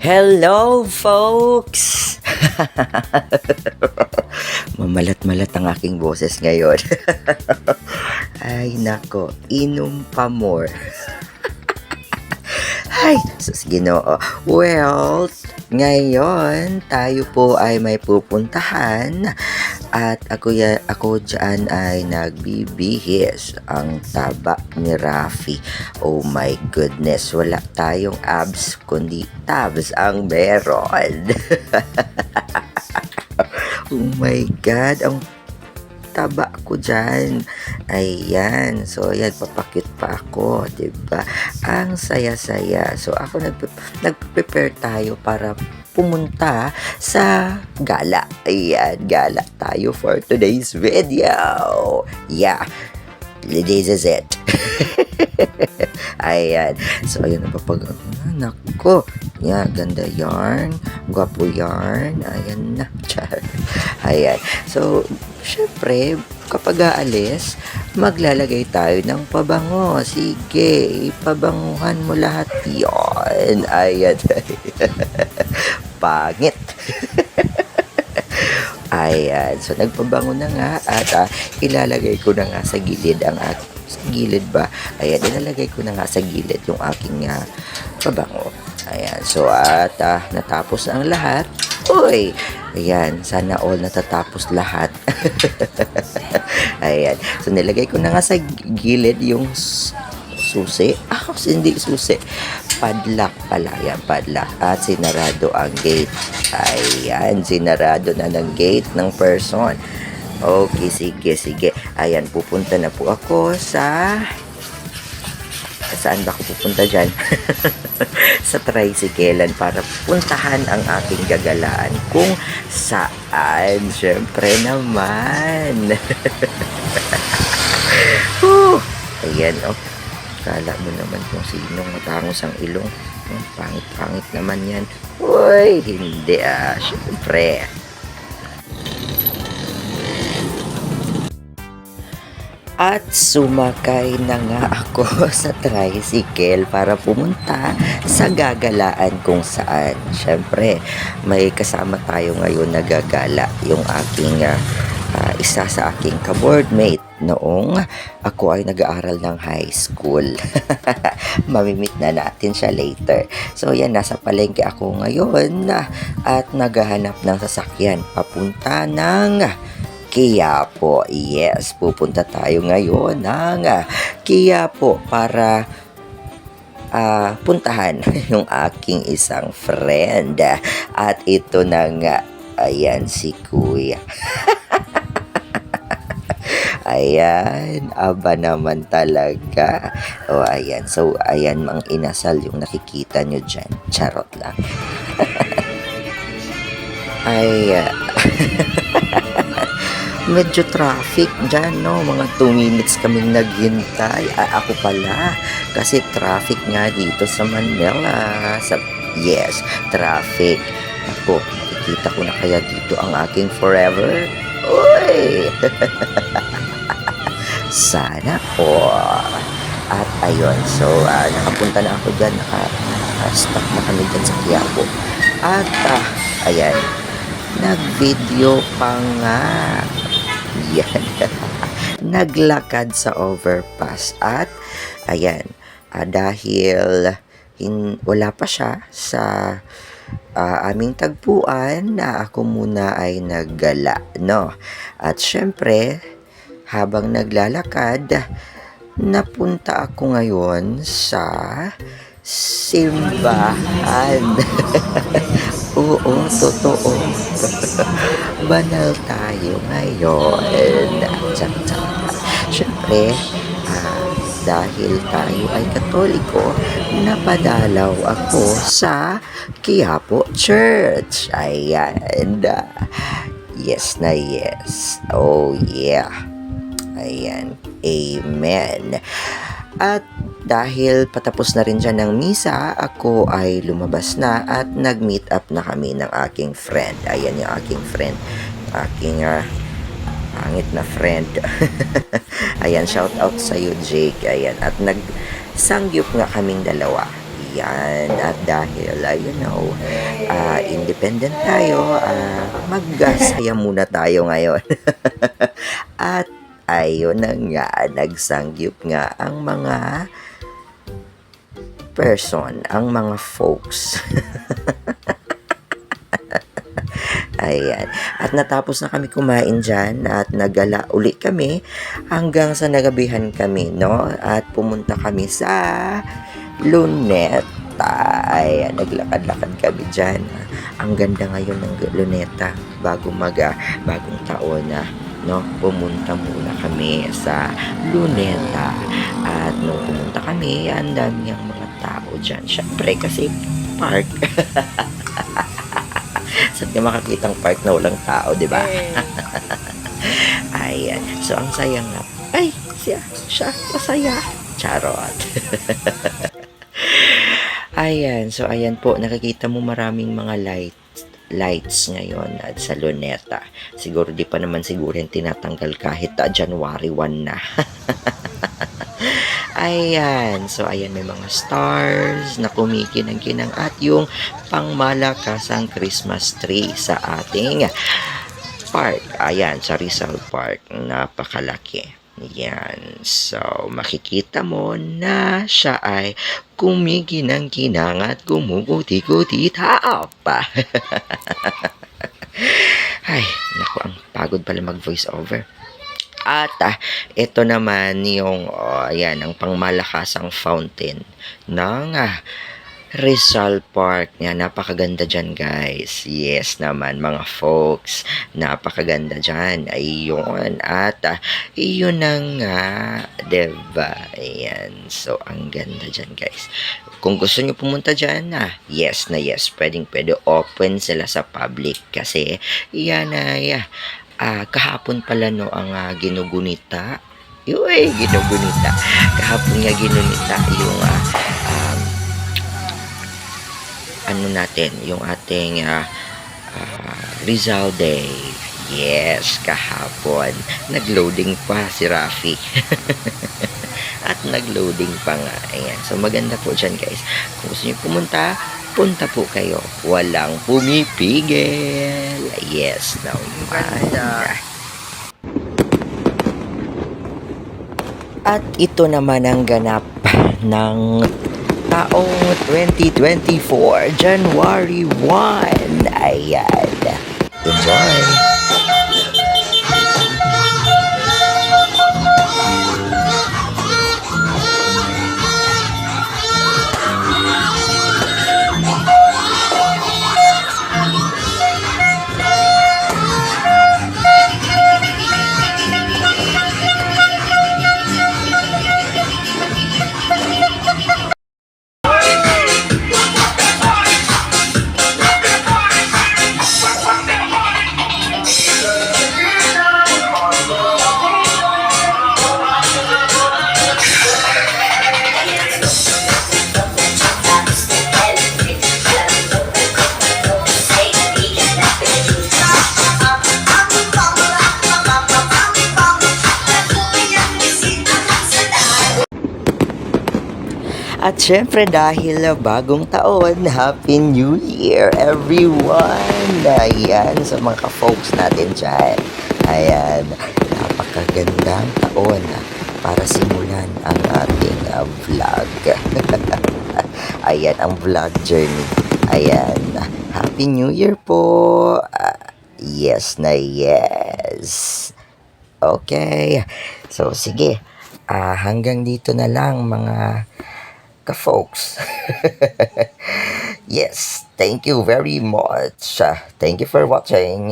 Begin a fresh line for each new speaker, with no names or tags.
Hello, folks! Mamalat-malat ang aking boses ngayon. Ay, nako, inom pa more. Ay, sus Ginoo. Well, ngayon tayo po ay may pupuntahan at ako dyan ay nagbibihis ang taba ni Rafi. Oh my goodness, wala tayong abs kundi tabs ang meron. Oh my God, ang taba ko dyan. Ayan. So, ayan, papakit pa ako. Diba? Ang saya-saya. So, ako nagpe-prepare tayo para pumunta sa gala. Ayan, gala tayo for today's video. Yeah. This is it. Ayan. So, ayan, nako. Yeah, ganda yarn. Gwapo yarn. Ayan na. Ayan. So, syempre, kapag aalis, maglalagay tayo ng pabango. Sige, pabanguhan mo lahat yon. Ayan. Pangit. Ayan. So, nagpabango na nga at ilalagay ko na nga sa gilid ang sa gilid ba? Ayan, ilalagay ko na nga sa gilid yung aking pabango. Ayan. So, at natapos ang lahat. Uy! Ayan, sana all natatapos lahat. Ayan. So, nilagay ko na nga sa gilid yung susi. Hindi susi. Padlock pala. Ayan, padlock. At sinarado ang gate. Ayan, sinarado na ng gate ng person. Okay, sige. Ayan, pupunta na po ako sa... Saan ba ako pupunta dyan? Sa tricyclean para puntahan ang aking gagalaan kung saan. Syempre naman. Ayan, oh. Kala mo naman kung sinong matangos ang ilong. Pangit-pangit naman yan. Uy, hindi syempre. At sumakay na nga ako sa tricycle para pumunta sa gagalaan kung saan. Siyempre, may kasama tayo ngayon na gagala. Yung aking isa sa aking ka-boardmate noong ako ay nag-aaral ng high school. Mamimit na natin siya later. So yan, nasa palengke ako ngayon at naghahanap ng sasakyan papunta ng Quiapo. Yes, pupunta tayo ngayon ng Quiapo para puntahan yung aking isang friend. At ito na nga, ayan si Kuya. Ayan, aba naman talaga. O ayan, so ayan mang inasal yung nakikita nyo dyan. Charot lang. Medyo traffic dyan, no? Mga 2 minutes kaming naghintay. Ako pala. Kasi traffic nga dito sa Manila. Yes, traffic. Ako, nakikita ko na kaya dito ang aking forever. Uy! Sana po. At ayun, so nakapunta na ako dyan. Naka-stop na kami dyan sa Quiapo. At ayan, nag-video pa nga. Yan. Naglakad sa overpass at ayan, dahil wala pa siya sa aming tagpuan na ako muna ay naggala, no? At syempre, habang naglalakad, napunta ako ngayon sa simbahan. Oo, totoo. Banal tayo ngayon. Siyempre, dahil tayo ay Katoliko, napadalaw ako sa Quiapo Church. Ayan. Yes na yes. Oh yeah. Ayan. Amen. At dahil patapos na rin dyan ng misa, ako ay lumabas na at nag-meet up na kami ng aking friend. Ayan yung aking friend. Aking pangit na friend. Ayan, shout out sa iyo, Jake. Ayan, at nagsangyup nga kaming dalawa. Yan, at dahil, independent tayo, maggasaya muna tayo ngayon. At ayun na nga, nagsangyup nga ang mga ang mga folks. Ayan. At natapos na kami kumain dyan at nagala uli kami hanggang sa nagabihan kami, no? At pumunta kami sa Luneta. Ayan, naglakad-lakad kami dyan. Ang ganda ngayon ng Luneta bagong taon na, no? Pumunta muna kami sa Luneta. At nung pumunta kami, ang dami ang mga tao dyan. Syempre kasi park. Saan ka makakitang park na walang tao, di ba? Ayan. So, ang saya nga. Ay, siya, masaya. Charot. Ayan. So, ayan po. Nakikita mo maraming mga lights ngayon at sa Luneta. Siguro di pa naman siguro yung tinatanggal kahit January 1 na. Ayan. So, ayan, may mga stars na kumikinang-kinang at yung pangmalakasang Christmas tree sa ating park. Ayan, sa Rizal Park. Napakalaki. Yan. So, makikita mo na siya ay kumikinang-kinang at kumukuti-kuti tao pa. Ay, naku, ang pagod pala mag-voice over. At ito naman yung ayan, ang pangmalakasang fountain ng Rizal Park. Yan, napakaganda dyan, guys. Yes naman, mga folks. Napakaganda dyan. Ayun. At yun na nga, diba? Ayan. So, ang ganda dyan, guys. Kung gusto nyo pumunta dyan, yes na yes. Pwede open sila sa public. Kasi, yan kahapon pala no ang ginugunita. Ginugunita. Kahapon nga ginunita yung yung ating Rizal Day. Yes, kahapon. Nagloading pa si Rafi. At nagloading pa nga. Ayan. So, maganda po dyan, guys. Kung gusto nyo pumunta, punta po kayo. Walang pumipigil. Yes naman. At ito naman ang ganap ng taong 2024, January 1. Ayan. Enjoy! At syempre dahil bagong taon, Happy New Year everyone! Ayan, sa mga folks natin dyan. Ayan, napakagandang taon para simulan ang ating vlog. Ayan, ang vlog journey. Ayan, Happy New Year po! Yes na yes! Okay, so sige, hanggang dito na lang mga ka-folks. Yes, thank you very much. Thank you for watching.